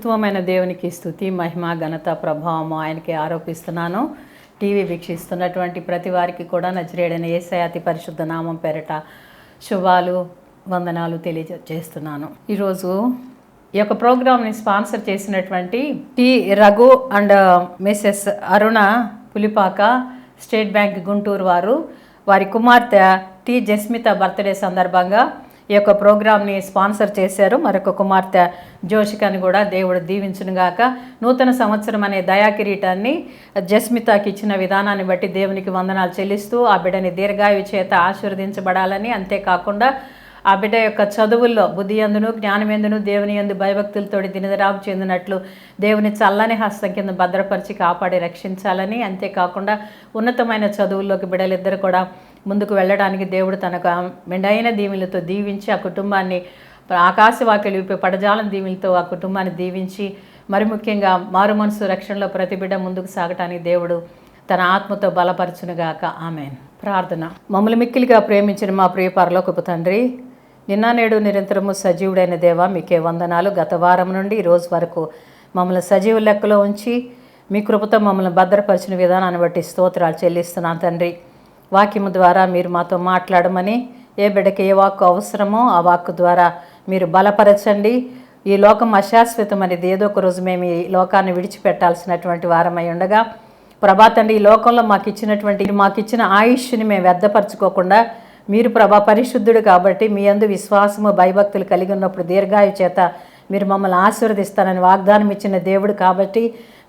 అత్యుత్తమమైన దేవునికి స్తుతి మహిమ ఘనత ప్రభావము ఆయనకి ఆరోపిస్తున్నాను. టీవీ వీక్షిస్తున్నటువంటి ప్రతి వారికి కూడా నజరేయుడైన యేసయ్య అతి పరిశుద్ధ నామం పేరట శుభాలు వందనాలు తెలియజేస్తున్నాను. ఈరోజు ఈ యొక్క ప్రోగ్రామ్ని స్పాన్సర్ చేసినటువంటి T Raghu and Mrs Aruna Pulipaka, state bank Guntur వారి కుమార్తె టి జస్మిత బర్త్డే సందర్భంగా ఈ యొక్క ప్రోగ్రామ్ని స్పాన్సర్ చేశారు. మరొక కుమార్తె జోషికని కూడా దేవుడు దీవించునుగాక. నూతన సంవత్సరం అనే దయాకిరీటాన్ని జస్మితకి ఇచ్చిన విధానాన్ని బట్టి దేవునికి వందనాలు చెల్లిస్తూ ఆ బిడ్డని దీర్ఘాయు చేత ఆశీర్వదించబడాలని, అంతేకాకుండా ఆ బిడ్డ యొక్క చదువుల్లో బుద్ధి ఎందును జ్ఞానమెందును దేవుని యందు భయభక్తులతోటి దినదరాపు చెందినట్లు దేవుని చల్లని హస్తం కింద భద్రపరిచి కాపాడి రక్షించాలని, అంతేకాకుండా ఉన్నతమైన చదువుల్లోకి బిడ్డలిద్దరు కూడా ముందుకు వెళ్ళడానికి దేవుడు తనకు మెండైన దీవెనలతో దీవించి ఆ కుటుంబాన్ని ఆకాశవాక్యలు విప్పే పడజాలం దీవెనలతో ఆ కుటుంబాన్ని దీవించి మరి ముఖ్యంగా మారు మనసు రక్షణలో ప్రతి బిడ్డ ముందుకు సాగటానికి దేవుడు తన ఆత్మతో బలపరచునుగాక. ఆమేన్. ప్రార్థన. మమ్మల్ని మిక్కిలిగా ప్రేమించిన మా ప్రియ పరలోకపు తండ్రి, నిన్న నేడు నిరంతరము సజీవుడైన దేవ మీకే వందనాలు. గత వారం నుండి ఈరోజు వరకు మమ్మల్ని సజీవ లెక్కలో ఉంచి మీ కృపతో మమ్మల్ని భద్రపరిచిన విధానాన్ని బట్టి స్తోత్రాలు చెల్లిస్తున్నాను తండ్రి. వాక్యము ద్వారా మీరు మాతో మాట్లాడమని, ఏ బిడ్డకి ఏ వాక్కు అవసరమో ఆ వాక్కు ద్వారా మీరు బలపరచండి. ఈ లోకం అశాశ్వతం అనేది ఏదో ఒక రోజు మేము ఈ లోకాన్ని విడిచిపెట్టాల్సినటువంటి వారమై ఉండగా ప్రభా తండ్రి, ఈ లోకంలో మాకు ఇచ్చిన ఆయుష్ని మేము వ్యర్థపరచుకోకుండా మీరు ప్రభా పరిశుద్ధుడు కాబట్టి మీ యందు విశ్వాసము భయభక్తులు కలిగి ఉన్నప్పుడు దీర్ఘాయు చేత మీరు మమ్మల్ని ఆశీర్వదిస్తానని వాగ్దానం ఇచ్చిన దేవుడు కాబట్టి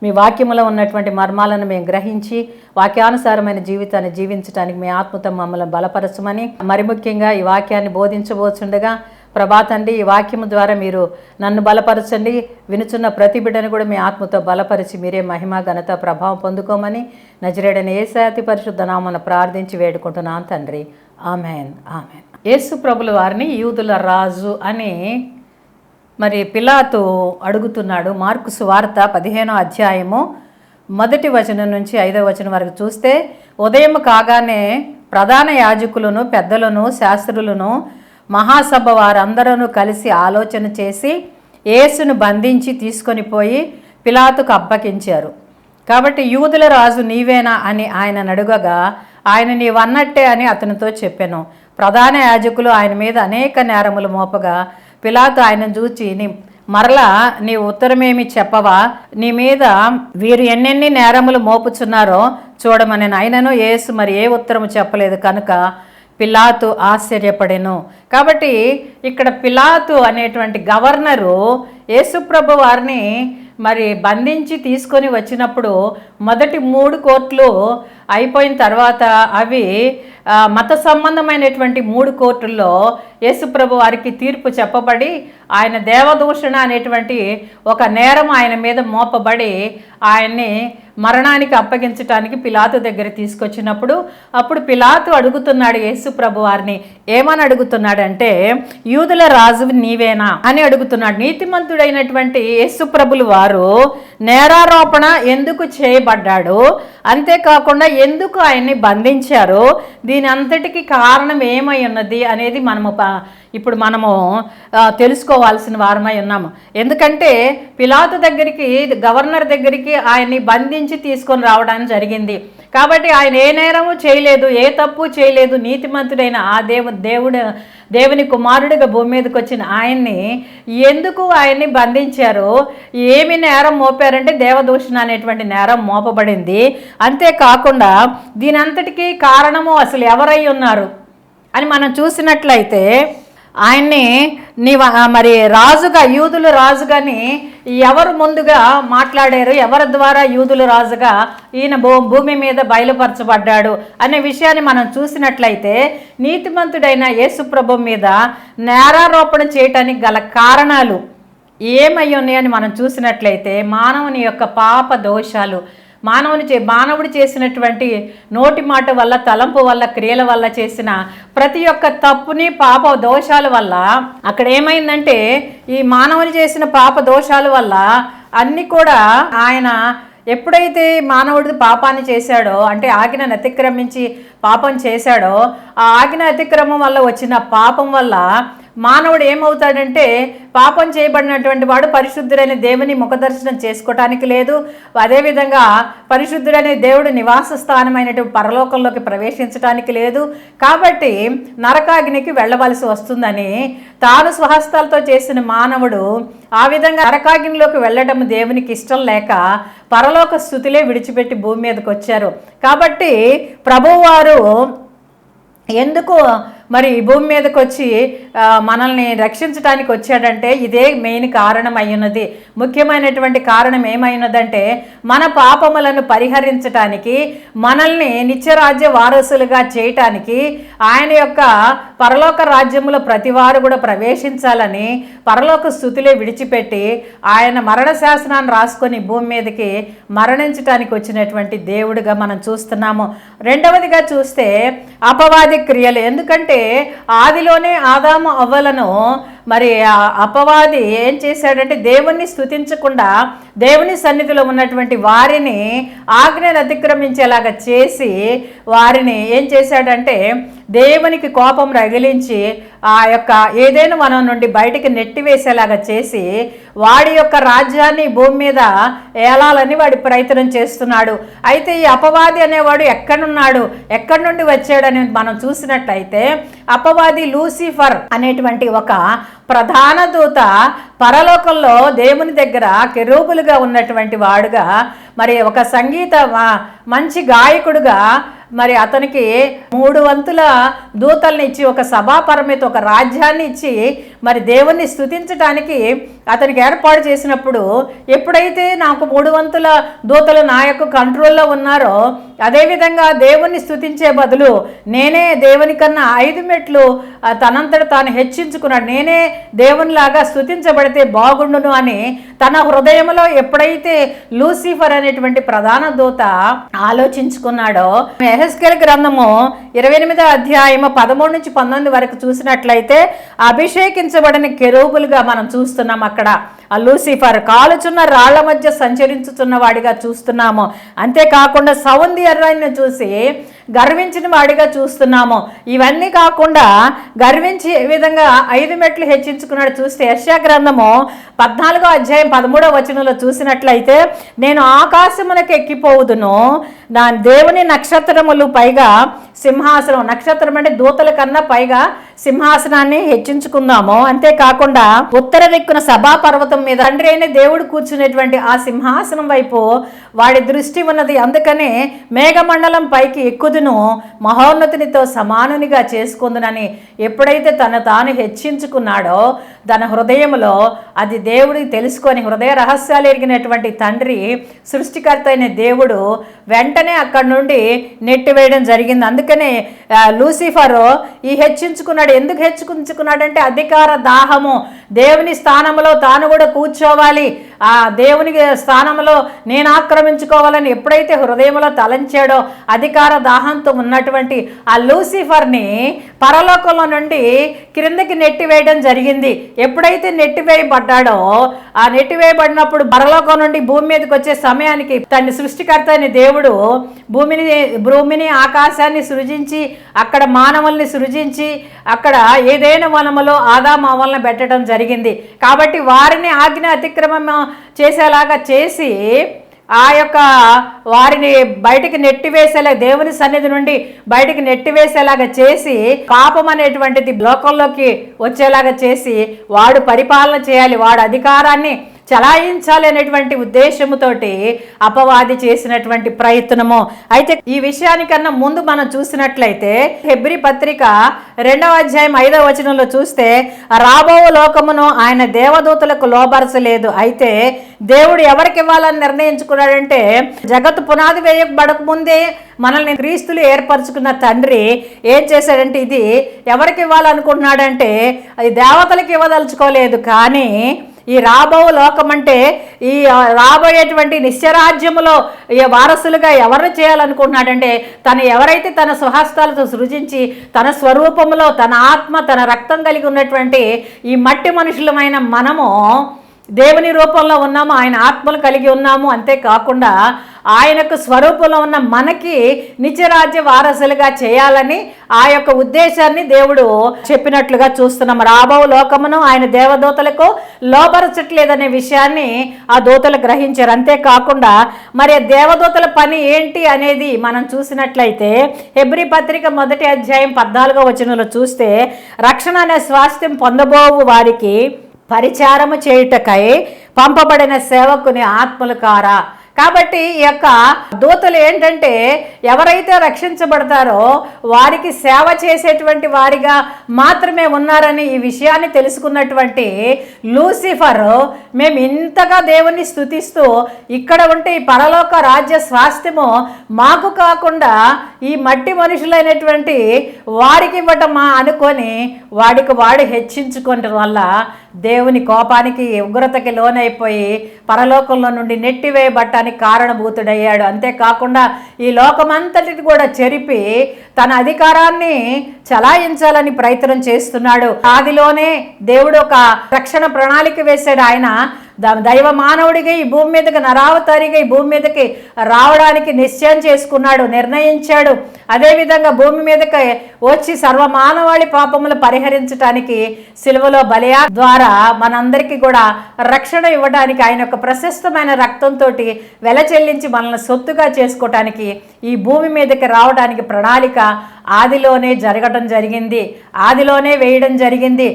మీ వాక్యములో ఉన్నటువంటి మర్మాలను మేము గ్రహించి వాక్యానుసారమైన జీవితాన్ని జీవించడానికి మీ ఆత్మతో మమ్మల్ని బలపరచమని, మరి ముఖ్యంగా ఈ వాక్యాన్ని బోధించబోచుండగా ప్రభా తండ్రి, ఈ వాక్యము ద్వారా మీరు నన్ను బలపరచండి. వినుచున్న ప్రతి బిడ్డను కూడా మీ ఆత్మతో బలపరిచి మీరే మహిమ ఘనత ప్రభావం పొందుకోమని నజరేయుడైన యేసయ్య అతి పరిశుద్ధ నామమున ప్రార్థించి వేడుకుంటున్నాను తండ్రి. Amen, amen. యేసు ప్రభుల వారిని యూదుల రాజు అని మరి పిలాతు అడుగుతున్నాడు. మార్కు సువార్త 15వ అధ్యాయము 1వ వచనం నుంచి 5వ వచనం వరకు చూస్తే, ఉదయం కాగానే ప్రధాన యాజకులను పెద్దలను శాస్త్రులను మహాసభ వారందరూ కలిసి ఆలోచన చేసి యేసును బంధించి తీసుకొని పోయి పిలాతుకు అప్పగించారు. కాబట్టి యూదుల రాజు నీవేనా అని ఆయన అడుగగా ఆయన నీవన్నట్టే అని అతనితో చెప్పాను. ప్రధాన యాజకులు ఆయన మీద అనేక నేరములు మోపగా పిలాతు ఆయనను చూచి, మరలా నీ ఉత్తరమేమి చెప్పవా? నీ మీద వీరు ఎన్నెన్ని నేరములు మోపుచున్నారో చూడమని. ఆయనను యేసు మరి ఏ ఉత్తరము చెప్పలేదు కనుక పిలాతు ఆశ్చర్యపడెను. కాబట్టి ఇక్కడ పిలాతు అనేటువంటి గవర్నరు యేసుప్రభు వారిని మరి బంధించి తీసుకొని వచ్చినప్పుడు మొదటి 3 కోర్టులు అయిపోయిన తర్వాత అవి మత సంబంధమైనటువంటి 3 కోర్టుల్లో యేసుప్రభు వారికి తీర్పు చెప్పబడి ఆయన దేవదూషణ అనేటువంటి ఒక నేరం ఆయన మీద మోపబడి ఆయన్ని మరణానికి అప్పగించడానికి పిలాతు దగ్గర తీసుకొచ్చినప్పుడు అప్పుడు పిలాతు అడుగుతున్నాడు యేసుప్రభు వారిని. ఏమని అడుగుతున్నాడంటే, యూదుల రాజు నీవేనా అని అడుగుతున్నాడు. నీతిమంతుడైనటువంటి యేసుప్రభులు వారు నేరారోపణ ఎందుకు చేయబడ్డాడు, అంతేకాకుండా ఎందుకు ఆయన్ని బంధించారు, దీని అంతటికి కారణం ఏమై ఉన్నది అనేది ఇప్పుడు మనము తెలుసుకోవాల్సిన వారమై ఉన్నాము. ఎందుకంటే పిలాతు దగ్గరికి, గవర్నర్ దగ్గరికి ఆయన్ని బంధించి తీసుకొని రావడానికి జరిగింది. కాబట్టి ఆయన ఏ నేరము చేయలేదు, ఏ తప్పు చేయలేదు. నీతిమంతుడైన ఆ దేవుని కుమారుడిగా భూమి మీదకి వచ్చిన ఆయన్ని ఎందుకు ఆయన్ని బంధించారు, ఏమి నేరం మోపారంటే దేవదూషణ అనేటువంటి నేరం మోపబడింది. అంతేకాకుండా దీని అంతటికీ కారణము అసలు ఎవరై ఉన్నారు అని మనం చూసినట్లయితే ఆయన్ని మరి రాజుగా, యూదుల రాజుగాని ఎవరు ముందుగా మాట్లాడారు, ఎవరి ద్వారా యూదుల రాజుగా ఈయన భూమి మీద బయలుపరచబడ్డాడు అనే విషయాన్ని మనం చూసినట్లయితే నీతిమంతుడైన యేసుప్రభు మీద నేరారోపణ చేయటానికి గల కారణాలు ఏమై ఉన్నాయని మనం చూసినట్లయితే మానవుని యొక్క పాప దోషాలు, మానవుడు చేసినటువంటి నోటి మాట వల్ల, తలంపు వల్ల, క్రియల వల్ల చేసిన ప్రతి ఒక్క తప్పుని, పాప దోషాల వల్ల అక్కడ ఏమైందంటే ఈ మానవులు చేసిన పాప దోషాల వల్ల అన్నీ కూడా ఆయన ఎప్పుడైతే మానవుడి పాపాన్ని చేశాడో, అంటే ఆజ్ఞను అతిక్రమించి పాపం చేశాడో, ఆ ఆజ్ఞ అతిక్రమం వల్ల వచ్చిన పాపం వల్ల మానవుడు ఏమవుతాడంటే పాపం చేయబడినటువంటి వాడు పరిశుద్ధుడైన దేవుని ముఖదర్శనం చేసుకోవటానికి లేదు. అదేవిధంగా పరిశుద్ధుడైన దేవుడు నివాస స్థానమైనటువంటి పరలోకంలోకి ప్రవేశించడానికి లేదు. కాబట్టి నరకాగ్నికి వెళ్ళవలసి వస్తుందని తాను స్వహస్తాలతో చేసిన మానవుడు ఆ విధంగా నరకాగ్నిలోకి వెళ్ళడం దేవునికి ఇష్టం లేక పరలోక స్థుతిలే విడిచిపెట్టి భూమి మీదకి వచ్చారు. కాబట్టి ప్రభువారు ఎందుకు మరి ఈ భూమి మీదకి వచ్చి మనల్ని రక్షించడానికి వచ్చాడంటే ఇదే మెయిన్ కారణం అయ్యున్నది. ముఖ్యమైనటువంటి కారణం ఏమైనదంటే మన పాపములను పరిహరించటానికి, మనల్ని నిత్యరాజ్య వారసులుగా చేయటానికి, ఆయన యొక్క పరలోక రాజ్యంలో ప్రతివారు కూడా ప్రవేశించాలని పరలోక స్థుతిలే విడిచిపెట్టి ఆయన మరణ శాసనాన్ని రాసుకొని భూమి మీదకి మరణించటానికి వచ్చినటువంటి దేవుడిగా మనం చూస్తున్నాము. రెండవదిగా చూస్తే అపవాది క్రియలు. ఎందుకంటే ఆదిలోనే ఆదాము అవ్వలను మరి అపవాది ఏం చేశాడంటే దేవుణ్ణి స్తుతించకుండా దేవుని సన్నిధిలో ఉన్నటువంటి వారిని ఆజ్ఞను అతిక్రమించేలాగా చేసి వారిని ఏం చేశాడంటే దేవునికి కోపం రగిలించి ఆ యొక్క ఏదైనా వనం నుండి బయటికి నెట్టివేసేలాగా చేసి వాడి యొక్క రాజ్యాన్ని భూమి మీద ఏలాలని వాడి ప్రయత్నం చేస్తున్నాడు. అయితే ఈ అపవాది అనేవాడు ఎక్కడున్నాడు, ఎక్కడి నుండి వచ్చాడని మనం చూసినట్లయితే అపవాది లూసిఫర్ అనేటువంటి ఒక ప్రధాన దూత పరలోకంలో దేవుని దగ్గర కెరూబులుగా ఉన్నటువంటి వాడుగా, మరి ఒక సంగీత మంచి గాయకుడుగా, మరి అతనికి 3 వంతుల దూతల్ని ఇచ్చి ఒక సభాపరమిత ఒక రాజ్యాన్ని ఇచ్చి మరి దేవుణ్ణి స్తుతించడానికి అతనికి ఏర్పాటు చేసినప్పుడు ఎప్పుడైతే నాకు 3 వంతుల దూతలు నా యొక్క కంట్రోల్లో ఉన్నారో అదేవిధంగా దేవుణ్ణి స్తుతించే బదులు నేనే దేవుని కన్నా 5 మెట్లు తనంతట తాను హెచ్చించుకున్నాడు. నేనే దేవునిలాగా స్తుతించబడితే బాగుండును అని తన హృదయంలో ఎప్పుడైతే లూసిఫర్ అనేటువంటి ప్రధాన దూత ఆలోచించుకున్నాడో, యెహెజ్కేలు గ్రంథము 28వ అధ్యాయము 13 నుంచి 19 వరకు చూసినట్లయితే అభిషేకించబడిన కెరూబులుగా మనం చూస్తున్నాం. అక్కడ ఆ లూసిఫర్ కాలుచున్న రాళ్ల మధ్య సంచరించుతున్న వాడిగా చూస్తున్నాము. అంతేకాకుండా సౌందర్యాన్ని చూసి గర్వించిన వాడిగా చూస్తున్నాము. ఇవన్నీ కాకుండా గర్వించి ఏ విధంగా 5 మెట్లు హెచ్చించుకున్నాడు చూస్తే యెషయా గ్రంథము 14వ అధ్యాయం 13వ వచనంలో చూసినట్లయితే నేను ఆకాశమునకు ఎక్కిపోవుదును, నా దేవుని నక్షత్రములు పైగా సింహాసనం, నక్షత్రం అంటే దూతల కన్నా పైగా సింహాసనాన్ని హెచ్చించుకుందాము. అంతేకాకుండా ఉత్తర దిక్కున సభా పర్వతం మీద తండ్రి అయిన దేవుడు కూర్చునేటువంటి ఆ సింహాసనం వైపు వాడి దృష్టి ఉన్నది. అందుకనే మేఘమండలం పైకి ఎక్కుదును, మహోన్నతునితో సమానునిగా చేసుకుందునని ఎప్పుడైతే తాను హెచ్చించుకున్నాడో తన హృదయంలో అది దేవుడికి తెలుసుకొని హృదయ రహస్యాలు ఎరిగినటువంటి తండ్రి సృష్టికర్త అయిన దేవుడు వెంటనే అక్కడి నుండి నెట్టివేయడం జరిగింది. అందుకనే లూసిఫర్ ఈ హెచ్చించుకున్నాడు. ఎందుకు హెచ్చించుకున్నాడంటే అధికార దాహము, దేవుని స్థానంలో తాను కూడా కూర్చోవాలి, ఆ దేవుని స్థానంలో నేను ఆక్రమించుకోవాలని ఎప్పుడైతే హృదయంలో తలంచాడో అధికార దాహంతో ఉన్నటువంటి ఆ లూసిఫర్ని పరలోకంలో నుండి క్రిందకి నెట్టివేయడం జరిగింది. ఎప్పుడైతే నెట్టివేయబడ్డాడో ఆ నెట్టివేయబడినప్పుడు పరలోకం నుండి భూమి మీదకి వచ్చే సమయానికి తన సృష్టికర్త అయిన దేవుడు భూమిని ఆకాశాన్ని సృజించి అక్కడ మానవుల్ని సృజించి అక్కడ ఏదైనా వనములో ఆదాము అవ్వలను పెట్టడం జరిగింది. కాబట్టి వారిని ఆజ్ఞ అతిక్రమం చేసేలాగా చేసి ఆ యొక్క వారిని బయటికి నెట్టివేసేలా దేవుని సన్నిధి నుండి బయటికి నెట్టివేసేలాగా చేసి పాపం అనేటువంటిది లోకంలోకి వచ్చేలాగా చేసి వాడు పరిపాలన చేయాలి, వాడు అధికారాన్ని చలాయించాలి అనేటువంటి ఉద్దేశముతోటి అపవాది చేసినటువంటి ప్రయత్నము. అయితే ఈ విషయానికన్నా ముందు మనం చూసినట్లయితే హెబ్రీ పత్రిక 2వ అధ్యాయం 5వ వచనంలో చూస్తే రాబో లోకమును ఆయన దేవదూతలకు లోబరచలేదు, అయితే దేవుడు ఎవరికి ఇవ్వాలని నిర్ణయించుకున్నాడంటే జగత్తు పునాది వేయబడక ముందే మనల్ని క్రీస్తులు ఏర్పరచుకున్న తండ్రి ఏం చేశాడంటే ఇది ఎవరికి ఇవ్వాలనుకుంటున్నాడంటే అది దేవతలకు ఇవ్వదలుచుకోలేదు, కానీ ఈ రాబో లోకం అంటే ఈ రాబోయేటువంటి నిత్యరాజ్యములో ఈ వారసులుగా ఎవరు చేయాలనుకుంటున్నాడంటే తను ఎవరైతే తన స్వహస్తాలతో సృజించి తన స్వరూపములో తన ఆత్మ తన రక్తం కలిగి ఉన్నటువంటి ఈ మట్టి మనుషులమైన మనము దేవుని రూపంలో ఉన్నాము, ఆయన ఆత్మలు కలిగి ఉన్నాము. అంతేకాకుండా ఆయనకు స్వరూపంలో ఉన్న మనకి నిత్యరాజ్య వారసులుగా చేయాలని ఆ యొక్క ఉద్దేశాన్ని దేవుడు చెప్పినట్లుగా చూస్తున్నాం. రాబో లోకమును ఆయన దేవదూతలకు లోపరచట్లేదనే విషయాన్ని ఆ దూతలు గ్రహించారు. అంతేకాకుండా మరి దేవదూతల పని ఏంటి అనేది మనం చూసినట్లయితే హెబ్రీ పత్రిక 1వ అధ్యాయం 14వ వచనంలో చూస్తే, రక్షణ అనే స్వాస్థ్యం పొందబోవు వారికి పరిచారము చేయుటకై పంపబడిన సేవకుని ఆత్మలు కారా. కాబట్టి ఈ యొక్క దూతలు ఏంటంటే ఎవరైతే రక్షించబడతారో వారికి సేవ చేసేటువంటి వారిగా మాత్రమే ఉన్నారని ఈ విషయాన్ని తెలుసుకున్నటువంటి లూసిఫర్, మేము ఇంతగా దేవుని స్తుతిస్తూ ఇక్కడ ఉంటే ఈ పరలోక రాజ్య స్వాస్థ్యము మాకు కాకుండా ఈ మట్టి మనుషులైనటువంటి వారికి ఇవ్వటమా అనుకొని వాడు హెచ్చించుకోవడం వల్ల దేవుని కోపానికి ఉగ్రతకి లోనైపోయి పరలోకంలో నుండి నెట్టివేయబట్టానికి కారణభూతుడయ్యాడు. అంతేకాకుండా ఈ లోకమంతటిని కూడా చెరిపి తన అధికారాన్ని చలాయించాలని ప్రయత్నం చేస్తున్నాడు. ఆదిలోనే దేవుడు ఒక రక్షణ ప్రణాళిక వేశాడు. ఆయన దైవ మానవుడిగా ఈ భూమి మీదకి, నరావతారిగా ఈ భూమి మీదకి రావడానికి నిశ్చయం చేసుకున్నాడు, నిర్ణయించాడు. అదేవిధంగా భూమి మీదకి వచ్చి సర్వమానవాళి పాపములు పరిహరించడానికి సిలువలో బలియా ద్వారా మనందరికీ కూడా రక్షణ ఇవ్వడానికి ఆయన యొక్క ప్రశస్తమైన రక్తంతో వెల చెల్లించి మనల్ని సొత్తుగా చేసుకోవటానికి ఈ భూమి మీదకి రావడానికి ప్రణాళిక ఆదిలోనే జరగడం జరిగింది, ఆదిలోనే వేయడం జరిగింది.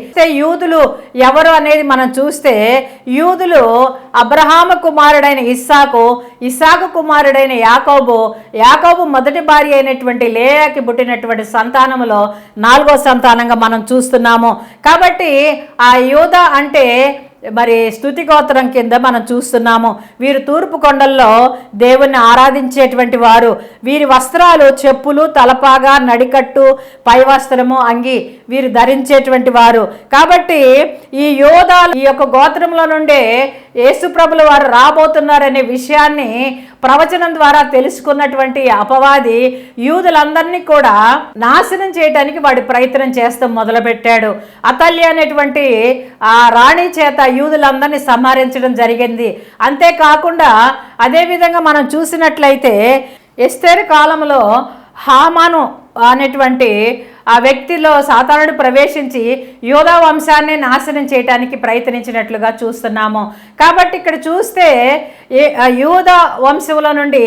యూదులు ఎవరు అనేది మనం చూస్తే, యూదులు అబ్రహాము కుమారుడైన ఇస్సాకు కుమారుడైన యాకోబు మొదటి భార్య అయినటువంటి లేయాకి పుట్టినటువంటి సంతానములో 4వ సంతానంగా మనం చూస్తున్నాము. కాబట్టి ఆ యూదా అంటే మరి స్తుతి గోత్రం కింద మనం చూస్తున్నాము. వీరు తూర్పు కొండల్లో దేవుణ్ణి ఆరాధించేటువంటి వారు. వీరి వస్త్రాలు చెప్పులు, తలపాగా, నడికట్టు, పై వస్త్రము, అంగి వీరు ధరించేటువంటి వారు. కాబట్టి ఈ యోధాలు ఈ యొక్క గోత్రంలో నుండే యేసుప్రభుల వారు రాబోతున్నారనే విషయాన్ని ప్రవచనం ద్వారా తెలుసుకున్నటువంటి అపవాది యూదులందరినీ కూడా నాశనం చేయడానికి వాడి ప్రయత్నం చేస్తాం మొదలుపెట్టాడు. అతల్య అనేటువంటి ఆ రాణి చేత యూదులందరినీ సంహరించడం జరిగింది. అంతేకాకుండా అదేవిధంగా మనం చూసినట్లయితే ఎస్తేరు కాలంలో హామాను అనేటువంటి ఆ వ్యక్తిలో సాతానుడు ప్రవేశించి యోధా వంశాన్ని నాశనం చేయడానికి ప్రయత్నించినట్లుగా చూస్తున్నాము. కాబట్టి ఇక్కడ చూస్తే యూదా వంశంలో నుండి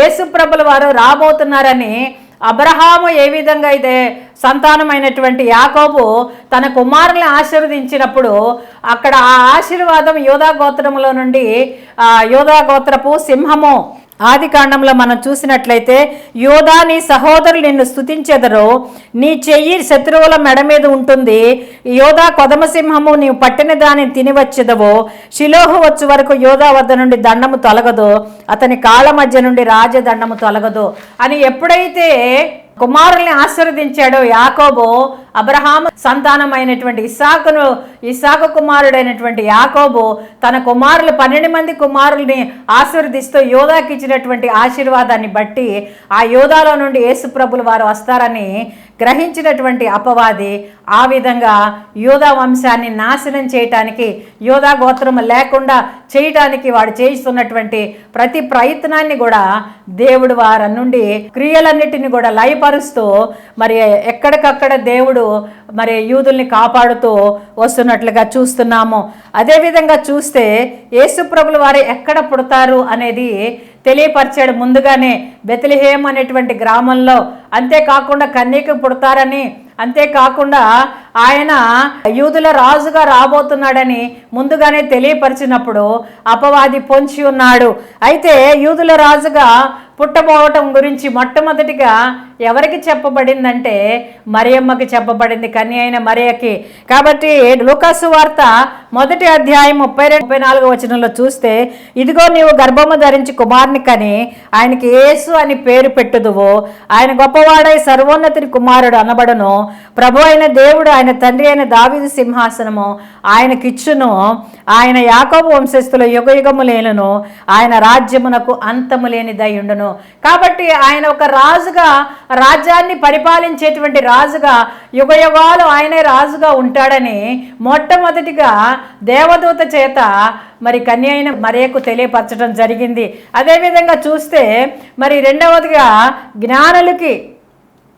యేసుప్రభుల వారు రాబోతున్నారని అబ్రహాము ఏ విధంగా అయితే సంతానమైనటువంటి యాకోబు తన కుమారుల్ని ఆశీర్వదించినప్పుడు అక్కడ ఆ ఆశీర్వాదం యోధా గోత్రములో నుండి యోధా గోత్రపు సింహము ఆది కాండంలో మనం చూసినట్లయితే, యోధా నీ సహోదరులు నిన్ను స్తుతించెదరు, నీ చెయ్యి శత్రువుల మెడ మీద ఉంటుంది, యోధా కొదమసింహము నీవు పట్టిన దానిని తినివచ్చెదవు, షిలోహు వచ్చు వరకు యోధా వద్ద నుండి దండము తొలగదు, అతని కాళ్ళ మధ్య నుండి రాజదండము తొలగదు అని ఎప్పుడైతే కుమారుల్ని ఆశీర్వదించాడో యాకోబు, అబ్రహాము సంతానమైనటువంటి ఇస్సాకు కుమారుడైనటువంటి యాకోబు తన కుమారులు 12 మంది కుమారుల్ని ఆశీర్వదిస్తూ యోధాకి ఇచ్చినటువంటి ఆశీర్వాదాన్ని బట్టి ఆ యోధాలో నుండి యేసుప్రభులు వారు వస్తారని గ్రహించినటువంటి అపవాది ఆ విధంగా యోధా వంశాన్ని నాశనం చేయటానికి, యోధా గోత్రం లేకుండా చేయటానికి వాడు చేయిస్తున్నటువంటి ప్రతి ప్రయత్నాన్ని కూడా దేవుడు వారి నుండి క్రియలన్నిటిని కూడా లయపరుస్తూ మరి ఎక్కడికక్కడ దేవుడు మరి యూదుల్ని కాపాడుతూ వస్తున్నట్లుగా చూస్తున్నాము. అదేవిధంగా చూస్తే యేసుప్రభులు వారు ఎక్కడ పుడతారు అనేది తెలియపరిచాడు ముందుగానే, బెత్లెహేం అనేటువంటి గ్రామంలో. అంతేకాకుండా కన్యక పుడతారని, అంతేకాకుండా ఆయన యూదుల రాజుగా రాబోతున్నాడని ముందుగానే తెలియపరిచినప్పుడు అపవాది పొంచి ఉన్నాడు. అయితే యూదుల రాజుగా పుట్టబోవటం గురించి మొట్టమొదటిగా ఎవరికి చెప్పబడిందంటే మరియమ్మకి చెప్పబడింది, కన్య అయిన మరియకి. కాబట్టి లూకాసు వార్త 1వ అధ్యాయం 32-34 వచనంలో చూస్తే, ఇదిగో నీవు గర్భము ధరించి కుమారుని కని ఆయనకి యేసు అని పేరు పెట్టుదువు, ఆయన గొప్పవాడై సర్వోన్నతిని కుమారుడు అనబడును, ప్రభు అయిన దేవుడు ఆయన ఆయన తండ్రి అయిన దావీదు సింహాసనము ఆయనకిచ్చును, ఆయన యాకోబు వంశస్థుల యుగయుగములేనును, ఆయన రాజ్యమునకు అంతము లేనిదై ఉండును. కాబట్టి ఆయన ఒక రాజుగా, రాజ్యాన్ని పరిపాలించేటువంటి రాజుగా, యుగయుగాలు ఆయనే రాజుగా ఉంటాడని మొట్టమొదటిగా దేవదూత చేత మరి కన్య అయిన మరియకు తెలియపరచడం జరిగింది. అదేవిధంగా చూస్తే మరి రెండవదిగా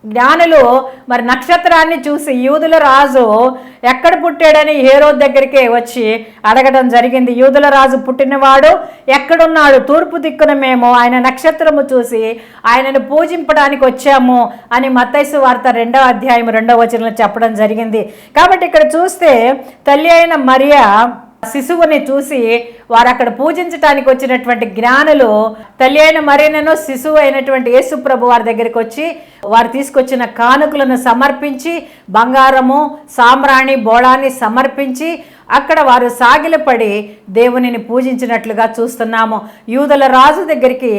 జ్ఞానులు మరి నక్షత్రాన్ని చూసి యూదుల రాజు ఎక్కడ పుట్టాడని హేరోదు దగ్గరికి వచ్చి అడగడం జరిగింది. యూదుల రాజు పుట్టినవాడు ఎక్కడున్నాడు? తూర్పు దిక్కున మేము ఆయన నక్షత్రము చూసి ఆయనను పూజింపడానికి వచ్చాము అని మత్తయి సువార్త 2వ అధ్యాయం 2వ వచనంలో చెప్పడం జరిగింది. కాబట్టి ఇక్కడ చూస్తే తల్లి అయిన మరియ శిశువుని చూసి వారు అక్కడ పూజించడానికి వచ్చినటువంటి జ్ఞానులు తల్లి అయిన మరియను, శిశువు అయినటువంటి యేసు ప్రభు వారి దగ్గరికి వచ్చి వారు తీసుకొచ్చిన కానుకలను సమర్పించి, బంగారము, సాంబ్రాణి, బోళాన్ని సమర్పించి అక్కడ వారు సాగిలపడి దేవునిని పూజించినట్లుగా చూస్తున్నాము. యూదుల రాజు దగ్గరికి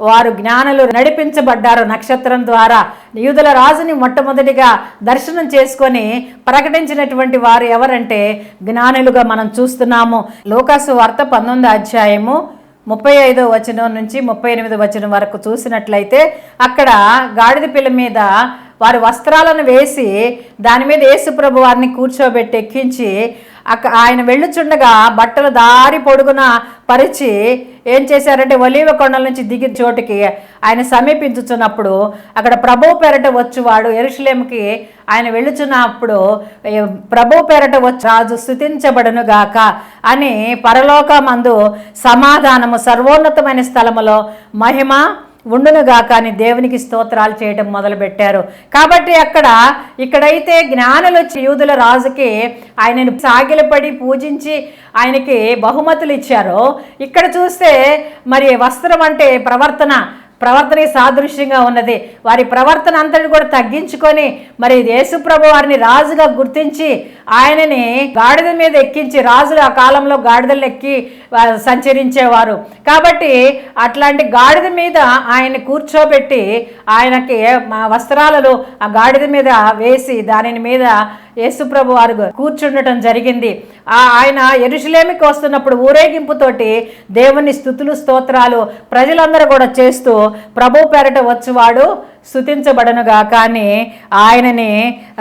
వారు జ్ఞానులు నడిపించబడ్డారు నక్షత్రం ద్వారా. యూదుల రాజుని మొట్టమొదటిగా దర్శనం చేసుకొని ప్రకటించినటువంటి వారు ఎవరంటే జ్ఞానులుగా మనం చూస్తున్నాము. లూకాసు వార్త 19వ అధ్యాయము 35వ వచనం నుంచి 38వ వచనం వరకు చూసినట్లయితే అక్కడ గాడిద పిల్ల మీద వారి వస్త్రాలను వేసి దాని మీద యేసు ప్రభు వారిని కూర్చోబెట్టి ఎక్కించి ఆయన వెళ్ళుచుండగా బట్టలు దారి పొడుగున పరిచి ఏం చేశారంటే ఒలీవ కొండల నుంచి దిగి చోటికి ఆయన సమీపించుచున్నప్పుడు అక్కడ ప్రభువు పేరట వచ్చువాడు యెరూషలేముకి ఆయన వెళ్ళుచున్నప్పుడు ప్రభువు పేరట వచ్చి రాజు స్తుతించబడును గాక అని పరలోకమందు సమాధానము, సర్వోన్నతమైన స్థలములో మహిమ ఉండునుగాక అని దేవునికి స్తోత్రాలు చేయడం మొదలుపెట్టారు. కాబట్టి ఇక్కడైతే జ్ఞానులు యూదుల రాజుకి ఆయనను సాగిలపడి పూజించి ఆయనకి బహుమతులు ఇచ్చారో, ఇక్కడ చూస్తే మరి వస్త్రం అంటే ప్రవర్తన సాదృశ్యంగా ఉన్నది. వారి ప్రవర్తన అంతటి కూడా తగ్గించుకొని మరి యేసు ప్రభు వారిని రాజుగా గుర్తించి ఆయనని గాడిద మీద ఎక్కించి, రాజులు ఆ కాలంలో గాడిదలు ఎక్కి సంచరించేవారు కాబట్టి అట్లాంటి గాడిద మీద ఆయన్ని కూర్చోబెట్టి ఆయనకి వస్త్రాలను ఆ గాడిద మీద వేసి దాని మీద యేసుప్రభు వారు కూర్చుండటం జరిగింది. ఆయన యెరూషలేముకి వస్తున్నప్పుడు ఊరేగింపుతోటి దేవుని స్తుతులు స్తోత్రాలు ప్రజలందరూ కూడా చేస్తూ ప్రభు పేరట వచ్చువాడు స్తుతించబడనుగా కానీ ఆయనని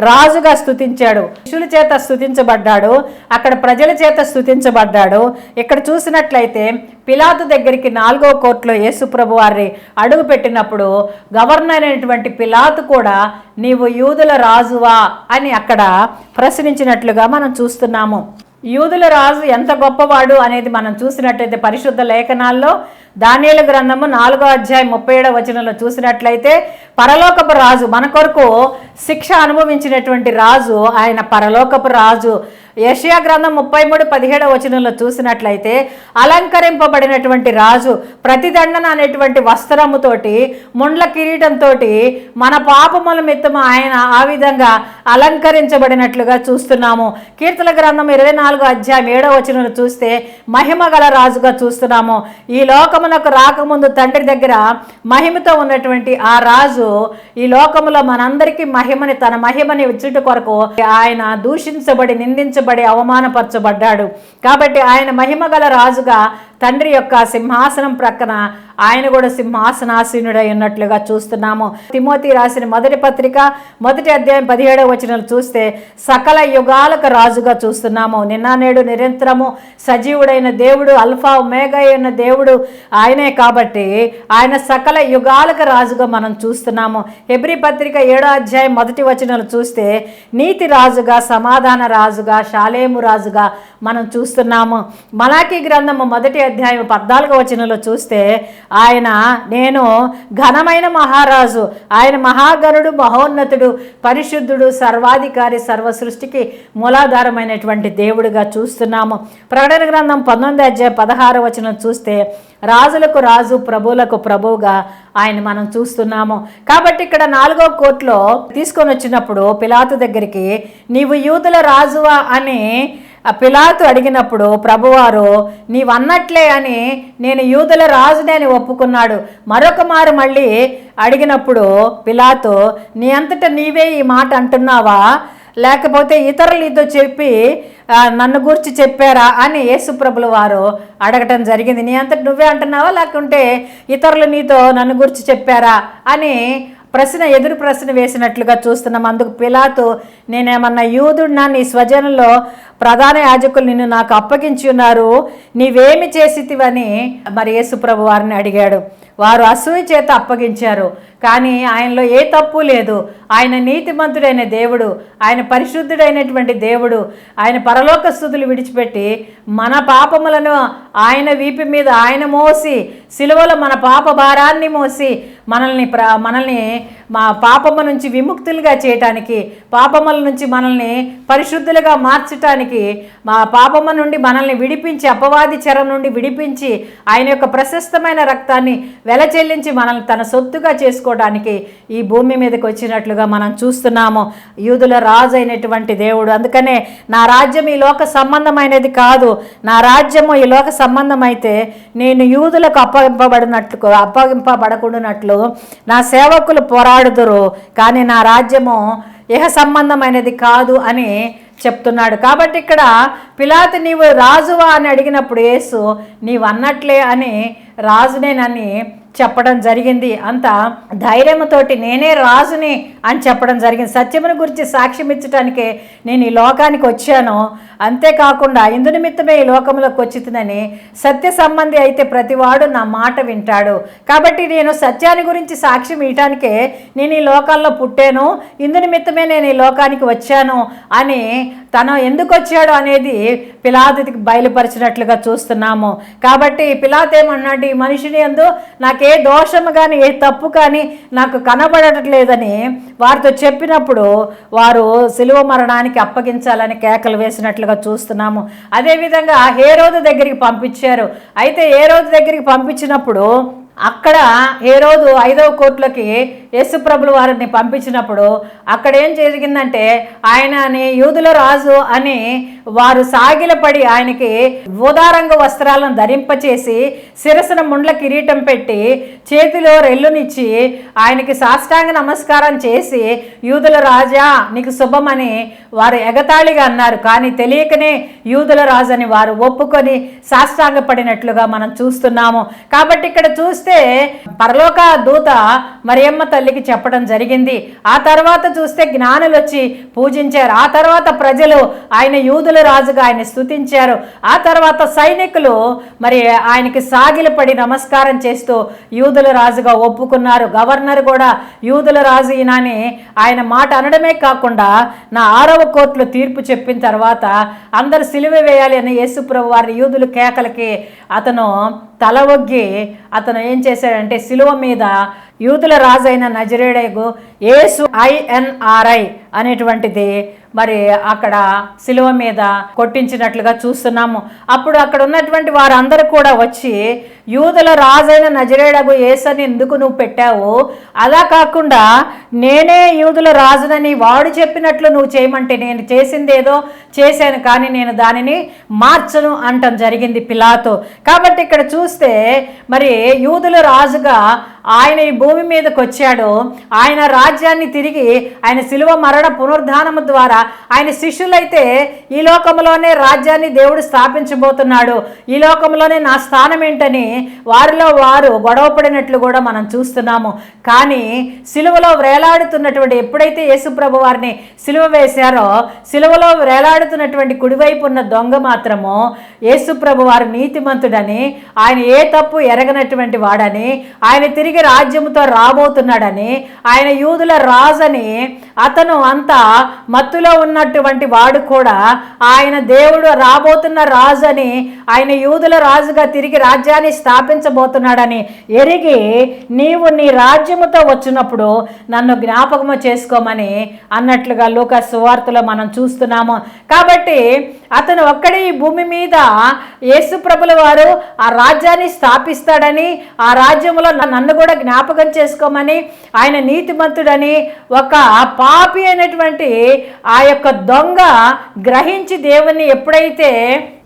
రాజుగా స్తుతించాడు. శిష్యుల చేత స్తుతించబడ్డాడు, అక్కడ ప్రజల చేత స్తుతించబడ్డాడు. ఇక్కడ చూసినట్లయితే పిలాతు దగ్గరికి 4వ కోర్టులో యేసు ప్రభు వారిని అడుగు పెట్టినప్పుడు గవర్నర్ అయినటువంటి పిలాతు కూడా నీవు యూదుల రాజువా అని అక్కడ ప్రశ్నించినట్లుగా మనం చూస్తున్నాము. యూదుల రాజు ఎంత గొప్పవాడు అనేది మనం చూసినట్లయితే పరిశుద్ధ లేఖనాల్లో దానియేలు గ్రంథము 4వ అధ్యాయం 37వ వచనంలో చూసినట్లయితే పరలోకపు రాజు, మన కొరకు శిక్ష అనుభవించినటువంటి రాజు ఆయన పరలోకపు రాజు. యెషయా గ్రంథం 33:17వ వచనంలో చూసినట్లయితే అలంకరింపబడినటువంటి రాజు, ప్రతిదండన అనేటువంటి వస్త్రముతోటి ముండ్ల కిరీటంతో మన పాపముల మిత్తము ఆయన ఆ విధంగా అలంకరించబడినట్లుగా చూస్తున్నాము. కీర్తన గ్రంథం 24వ అధ్యాయం 7వ వచనంలో చూస్తే మహిమ గల రాజుగా చూస్తున్నాము. ఈ లోకమునకు రాకముందు తండ్రి దగ్గర మహిమతో ఉన్నటువంటి ఆ రాజు ఈ లోకములో మనందరికీ తన మహిమని ఇచ్చుట కొరకు ఆయన దూషించబడి, నిందించబడి, అవమానపరచబడ్డాడు. కాబట్టి ఆయన మహిమ గల రాజుగా తండ్రి యొక్క సింహాసనం ప్రక్కన ఆయన కూడా సింహాసనాసీనుడై ఉన్నట్లుగా చూస్తున్నాము. తిమోతి రాసిన మొదటి పత్రిక 1వ అధ్యాయం 17వ వచనం చూస్తే సకల యుగాలకు రాజుగా చూస్తున్నాము. నిన్న నేడు నిరంతరము సజీవుడైన దేవుడు, అల్ఫా ఒమేగా అయిన దేవుడు ఆయనే. కాబట్టి ఆయన సకల యుగాలకు రాజుగా మనం చూస్తున్నాము. హెబ్రీ పత్రిక 7వ అధ్యాయం 1వ వచనం చూస్తే నీతి రాజుగా, సమాధాన రాజుగా, షాలేము రాజుగా మనం చూస్తున్నాము. మలాకీ గ్రంథము 1వ అధ్యాయం 14వ వచనంలో చూస్తే ఆయన నేను ఘనమైన మహారాజు, ఆయన మహాగణుడు, మహోన్నతుడు, పరిశుద్ధుడు, సర్వాధికారి, సర్వ సృష్టికి మూలాధారమైనటువంటి దేవుడిగా చూస్తున్నాము. ప్రకటన గ్రంథం 19వ అధ్యాయం 16వ వచనం చూస్తే రాజులకు రాజు, ప్రభువులకు ప్రభువుగా ఆయన మనం చూస్తున్నాము. కాబట్టి ఇక్కడ 4వ కోర్టులో తీసుకొని వచ్చినప్పుడు పిలాతు దగ్గరికి నీవు యూదుల రాజువా అని పిలాతు అడిగినప్పుడు ప్రభువారు నీవన్నట్లే అని నేను యూదుల రాజునే అని ఒప్పుకున్నాడు. మరొక మారు మళ్ళీ అడిగినప్పుడు పిలాతు నీ అంతటా నీవే ఈ మాట అంటున్నావా? లేకపోతే ఇతరులు నీతో చెప్పి నన్ను గురించి చెప్పారా అని యేసుప్రభులు వారు అడగటం జరిగింది. నీ అంతటి నువ్వే అంటున్నావా, లేకుంటే ఇతరులు నీతో నన్ను గురించి చెప్పారా అని ఎదురు ప్రశ్న వేసినట్లుగా చూస్తున్నాం. అందుకు పిలాతు, నేనేమన్నా యూదుడినా, నీ స్వజనంలో ప్రధాన యాజకులు నిన్ను నాకు అప్పగించి ఉన్నారు, నీవేమి చేసితివని మరి యేసుప్రభు వారిని అడిగాడు. వారు అసూయ చేత అప్పగించారు, కానీ ఆయనలో ఏ తప్పు లేదు. ఆయన నీతిమంతుడైన దేవుడు, ఆయన పరిశుద్ధుడైనటువంటి దేవుడు. ఆయన పరలోక స్తుతులు విడిచిపెట్టి మన పాపములను ఆయన వీపు మీద ఆయన మోసి, సిలువలో మన పాప భారాన్ని మోసి మనల్ని మా పాపము నుంచి విముక్తులుగా చేయటానికి, పాపముల నుంచి మనల్ని పరిశుద్ధులుగా మార్చటానికి, మా పాపము నుండి మనల్ని విడిపించి, అపవాది చెర నుండి విడిపించి, ఆయన యొక్క ప్రశస్తమైన రక్తాన్ని వెల చెల్లించి మనల్ని తన సొత్తుగా చేసుకోవడానికి ఈ భూమి మీదకి వచ్చినట్లుగా మనం చూస్తున్నాము. యూదుల రాజు అయినటువంటి దేవుడు. అందుకనే నా రాజ్యం ఈ లోక సంబంధమైనది కాదు, నా రాజ్యము ఈ లోక సంబంధం అయితే నేను యూదులకు అప్పగింపబడకుండానట్లు నా సేవకులు పోరాడుదురు, కానీ నా రాజ్యము ఇహ సంబంధమైనది కాదు అని చెప్తున్నాడు. కాబట్టి ఇక్కడ పిలాతు నీవు రాజువా అని అడిగినప్పుడు యేసు నీవు అన్నట్లే అని రాజునేనని చెప్పడం జరిగింది. అంత ధైర్యంతోటి నేనే రాజుని అని చెప్పడం జరిగింది. సత్యమును గురించి సాక్ష్యం ఇచ్చటానికే నేను ఈ లోకానికి వచ్చాను, అంతేకాకుండా ఇందు నిమిత్తమే ఈ లోకంలోకి వచ్చిందని సత్య సంబంధి అయితే ప్రతివాడు నా మాట వింటాడు. కాబట్టి నేను సత్యాన్ని గురించి సాక్ష్యం ఇవ్వటానికే నేను ఈ లోకాల్లో పుట్టాను, ఇందు నిమిత్తమే నేను ఈ లోకానికి వచ్చాను అని తను ఎందుకు వచ్చాడు అనేది పిలాతుకి బయలుపరిచినట్లుగా చూస్తున్నాము. కాబట్టి పిలాతు ఏమన్నాడు, ఈ మనిషిని యందు నాకే దోషము కానీ ఏ తప్పు కానీ నాకు కనబడట్లేదని వారితో చెప్పినప్పుడు వారు సిలువ మరణానికి అప్పగించాలని కేకలు వేసినట్లుగా చూస్తున్నాము. అదేవిధంగా హేరోదు దగ్గరికి పంపించారు. అయితే హేరోదు దగ్గరికి పంపించినప్పుడు అక్కడ హేరోదు 5వ కోట్లోకి యేసుప్రభులు వారిని పంపించినప్పుడు అక్కడ ఏం జరిగిందంటే ఆయనని యూదుల రాజు అని వారు సాగిలపడి ఆయనకి ఊదారంగ వస్త్రాలను ధరింపచేసి శిరస్సున ముండ్ల కిరీటం పెట్టి చేతిలో రెల్లునిచ్చి ఆయనకి సాష్టాంగ నమస్కారం చేసి యూదుల రాజా నీకు శుభమని వారు ఎగతాళిగా అన్నారు. కానీ తెలియకనే యూదుల రాజు అని వారు ఒప్పుకొని సాష్టాంగ పడినట్లుగా మనం చూస్తున్నాము. కాబట్టి ఇక్కడ చూస్తే పరలోక దూత మరియమ్మ తల్లికి చెప్పడం జరిగింది. ఆ తర్వాత చూస్తే జ్ఞానులు వచ్చి పూజించారు. ఆ తర్వాత ప్రజలు ఆయన యూదుల రాజుగా ఆయన స్తుతించారు. ఆ తర్వాత సైనికులు మరి ఆయనకి సాగిలపడి నమస్కారం చేస్తూ యూదుల రాజుగా ఒప్పుకున్నారు. గవర్నర్ కూడా యూదుల రాజు ఈయనని ఆయన మాట అనడమే కాకుండా నా 6వ కోర్టులో తీర్పు చెప్పిన తర్వాత అందరు సిలువ వేయాలి అని యేసుప్రభు వారి యూదుల కేకలకి అతను తల ఒగ్గి అతను ఏం చేశాడంటే సిలువ మీద యూదుల రాజైన నజరేయుడు యేసు INRI అనేటువంటిది మరి అక్కడ సిలువ మీద కొట్టించినట్లుగా చూస్తున్నాము. అప్పుడు అక్కడ ఉన్నటువంటి వారందరూ కూడా వచ్చి యూదుల రాజైన నజరేయుడు యేసుని ఎందుకు నువ్వు పెట్టావు, అలా కాకుండా నేనే యూదుల రాజునని వాడు చెప్పినట్లు నువ్వు చేయమంటే నేను చేసింది ఏదో చేశాను, కానీ నేను దానిని మార్చను అంటం జరిగింది పిలాతు. కాబట్టి ఇక్కడ చూస్తే మరి యూదుల రాజుగా ఆయన ఈ భూమి మీదకి వచ్చాడు. ఆయన రాజ్యాన్ని తిరిగి ఆయన సిలువ మరణ పునరుద్ధానము ద్వారా ఆయన శిష్యులైతే ఈ లోకంలోనే రాజ్యాన్ని దేవుడు స్థాపించబోతున్నాడు, ఈ లోకంలోనే నా స్థానం ఏంటని వారిలో వారు గొడవపడినట్లు కూడా మనం చూస్తున్నాము. కానీ సిలువలో వేలాడుతున్నటువంటి ఎప్పుడైతే యేసుప్రభు వారిని సిలువ వేశారో సిలువలో వేలాడుతున్నటువంటి కుడివైపు ఉన్న దొంగ మాత్రము యేసుప్రభు వారు నీతిమంతుడని, ఆయన ఏ తప్పు ఎరగనటువంటి వాడని, ఆయన తిరిగి రాజ్యముతో రాబోతున్నాడని, ఆయన యూదుల రాజని, అతను అంతా మత్తులో ఉన్నటువంటి వాడు కూడా ఆయన దేవుడు రాబోతున్న రాజు అని, ఆయన యూదుల రాజుగా తిరిగి రాజ్యాన్ని స్థాపించబోతున్నాడని ఎరిగి నీవు నీ రాజ్యముతో వచ్చినప్పుడు నన్ను జ్ఞాపకము చేసుకోమని అన్నట్లుగా లూకా సువార్తలో మనం చూస్తున్నాము. కాబట్టి అతను ఒక్కడే ఈ భూమి మీద యేసుప్రభుల వారు ఆ రాజ్యాన్ని స్థాపిస్తాడని, ఆ రాజ్యంలో నన్ను కూడా జ్ఞాపకం చేసుకోమని, ఆయన నీతిమంతుడని ఒక పాపి అయినటువంటి ఆ యొక్క దొంగ గ్రహించి దేవుణ్ణి ఎప్పుడైతే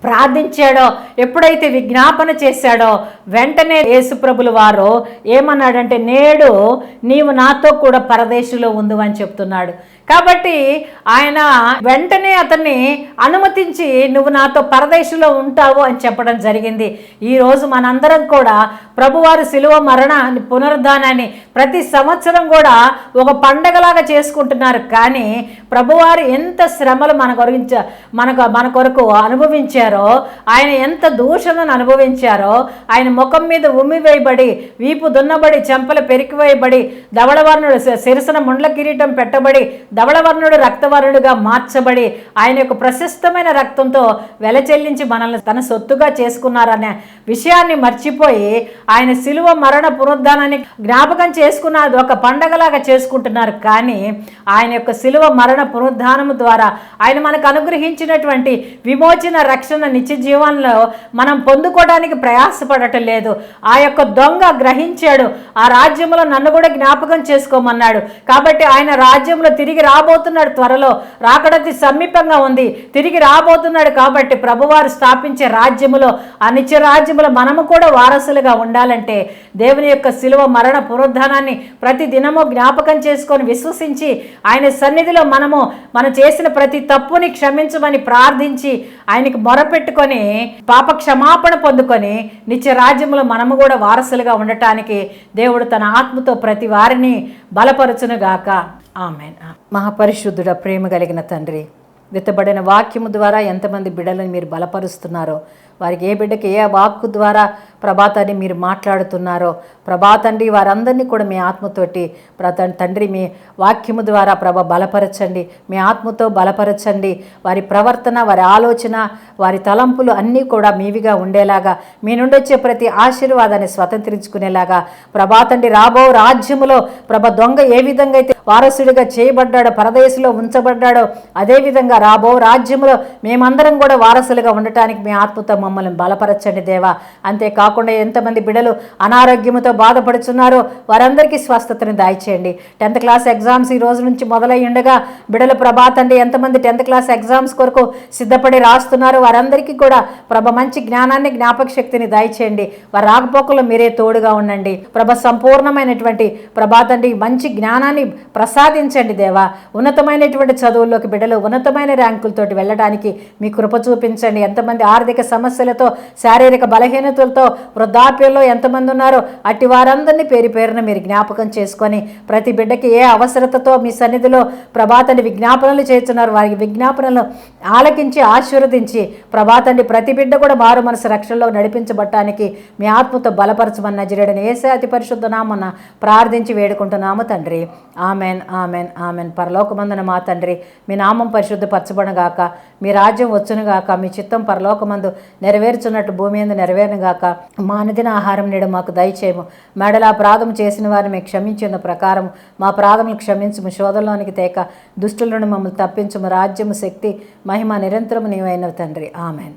ప్రార్థించాడో, ఎప్పుడైతే విజ్ఞాపన చేశాడో, వెంటనే యేసుప్రభులు వారు ఏమన్నాడంటే, నేడు నీవు నాతో కూడా పరదేశంలో ఉండు అని చెప్తున్నాడు. కాబట్టి ఆయన వెంటనే అతన్ని అనుమతించి నువ్వు నాతో పరదేశంలో ఉంటావు అని చెప్పడం జరిగింది. ఈరోజు మనందరం కూడా ప్రభువారి శిలువ మరణాన్ని, పునరుద్ధానాన్ని ప్రతి సంవత్సరం కూడా ఒక పండగలాగా చేసుకుంటున్నారు. కానీ ప్రభువారు ఎంత శ్రమలు మన కొరకు అనుభవించారో, ఆయన ఎంత దూషణను అనుభవించారో, ఆయన ముఖం మీద ఉమ్మి వేయబడి, వీపు దున్నబడి, చెంపలు పెరికివేయబడి, ధవళవర్ణుడు శిరసన ముండ్ల కిరీటం పెట్టబడి, ధవళవర్ణుడు రక్తవర్ణుడుగా మార్చబడి, ఆయన యొక్క ప్రశస్తమైన రక్తంతో వెల చెల్లించి మనల్ని తన సొత్తుగా చేసుకున్నారనే విషయాన్ని మర్చిపోయి ఆయన శిలువ మరణ పునరుద్ధానాన్ని జ్ఞాపకం చేసుకున్నది ఒక పండగలాగా చేసుకుంటున్నారు. కానీ ఆయన యొక్క శిలువ మరణ పునరుద్ధానము ద్వారా ఆయన మనకు అనుగ్రహించినటువంటి విమోచన, రక్షణ, నిత్య జీవనంలో మనం పొందుకోవడానికి ప్రయాసపడటం లేదు. ఆ యొక్క దొంగ గ్రహించాడు, ఆ రాజ్యంలో నన్ను కూడా జ్ఞాపకం చేసుకోమన్నాడు. కాబట్టి ఆయన రాజ్యంలో తిరిగి రాబోతున్నాడు. త్వరలో రాకడతి సమీపంగా ఉంది, తిరిగి రాబోతున్నాడు. కాబట్టి ప్రభువారు స్థాపించే రాజ్యములో, ఆ నిత్య రాజ్యములో మనము కూడా వారసులుగా ఉండాలంటే దేవుని యొక్క శిలువ మరణ పునరుద్ధానాన్ని ప్రతి దినము జ్ఞాపకం చేసుకొని విశ్వసించి ఆయన సన్నిధిలో మనం చేసిన ప్రతి తప్పుని క్షమించమని ప్రార్థించి ఆయనకి మొరపెట్టుకొని పాప క్షమాపణ పొందుకొని నిత్య రాజ్యములో మనము కూడా వారసులుగా ఉండటానికి దేవుడు తన ఆత్మతో ప్రతి వారిని బలపరచునుగాక. ఆమేన్. మహాపరిశుద్ధుడ, ప్రేమ కలిగిన తండ్రి, విత్తబడిన వాక్యము ద్వారా ఎంతమంది బిడ్డలను మీరు బలపరుస్తున్నారో, వారికి ఏ బిడ్డకి ఏ వాక్కు ద్వారా ప్రభాతాన్ని మీరు మాట్లాడుతున్నారో, ప్రభాతండి వారందరినీ కూడా మీ ఆత్మతోటి తండ్రి మీ వాక్యము ద్వారా బలపరచండి, మీ ఆత్మతో బలపరచండి. వారి ప్రవర్తన, వారి ఆలోచన, వారి తలంపులు అన్నీ కూడా మీవిగా ఉండేలాగా, మీ నుండి వచ్చే ప్రతి ఆశీర్వాదాన్ని స్వతంత్రించుకునేలాగా ప్రభాతండి రాబో రాజ్యములో దొంగ ఏ విధంగా అయితే వారసుడిగా చేయబడ్డాడో, పరదేశంలో ఉంచబడ్డాడో, అదేవిధంగా రాబో రాజ్యములో మేమందరం కూడా వారసులుగా ఉండటానికి మీ ఆత్మతో మమ్మల్ని బలపరచండి దేవా. అంతేకాకుండా ఎంతమంది బిడ్డలు అనారోగ్యముతో బాధపడుతున్నారో వారందరికీ స్వస్థతని దయచేయండి. 10th క్లాస్ ఎగ్జామ్స్ ఈ రోజు నుంచి మొదలై ఉండగా బిడ్డలు ప్రభాతండి ఎంతమంది 10th క్లాస్ ఎగ్జామ్స్ కొరకు సిద్ధపడి రాస్తున్నారో వారందరికీ కూడా మంచి జ్ఞానాన్ని, జ్ఞాపక శక్తిని దయచేయండి. వారి రాకపోకలు మీరే తోడుగా ఉండండి. సంపూర్ణమైనటువంటి ప్రభాతండి మంచి జ్ఞానాన్ని ప్రసాదించండి దేవా. ఉన్నతమైనటువంటి చదువుల్లోకి బిడ్డలు ఉన్నతమైన ర్యాంకులతోటి వెళ్ళడానికి మీ కృప చూపించండి. ఎంతమంది ఆర్థిక సమస్యలతో, శారీరక బలహీనతలతో, వృద్ధాప్యంలో ఎంతమంది ఉన్నారో అట్టి వారందరినీ పేరు పేరున మీరు జ్ఞాపకం చేసుకొని ప్రతి బిడ్డకి ఏ అవసరతతో మీ సన్నిధిలో ప్రభాతండి విజ్ఞాపనలు చేస్తున్నారు వారికి విజ్ఞాపనలు ఆలకించి ఆశీర్వదించి ప్రభాతండి ప్రతి బిడ్డ కూడా మారు మనసు రక్షణలో నడిపించబడటానికి మీ ఆత్మతో బలపరచమన్న నజరేయుడైన యేసయ్య అతి పరిశుద్ధ నామమున ప్రార్థించి వేడుకుంటున్నాము తండ్రి. Amen, amen, amen. పరలోకమందున మా తండ్రి, మీ నామం పరిశుద్ధపరచబడగాక, మీ రాజ్యం వచ్చునుగాక, మీ చిత్తం పరలోకమందు నెరవేర్చున్నట్టు భూమి యందు నెరవేరునుగాక. మా అనుదిన ఆహారం నేడు మాకు దయచేయము. మెడల అపరాధం చేసిన వారిని మేము క్షమించిన ప్రకారం మా అపరాధములు క్షమించుము. శోధనలోనికి తేక దుష్టుల నుండి మమ్మల్ని తప్పించుము. రాజ్యము, శక్తి, మహిమ నిరంతరము నీవైనవి తండ్రి. ఆమెన్.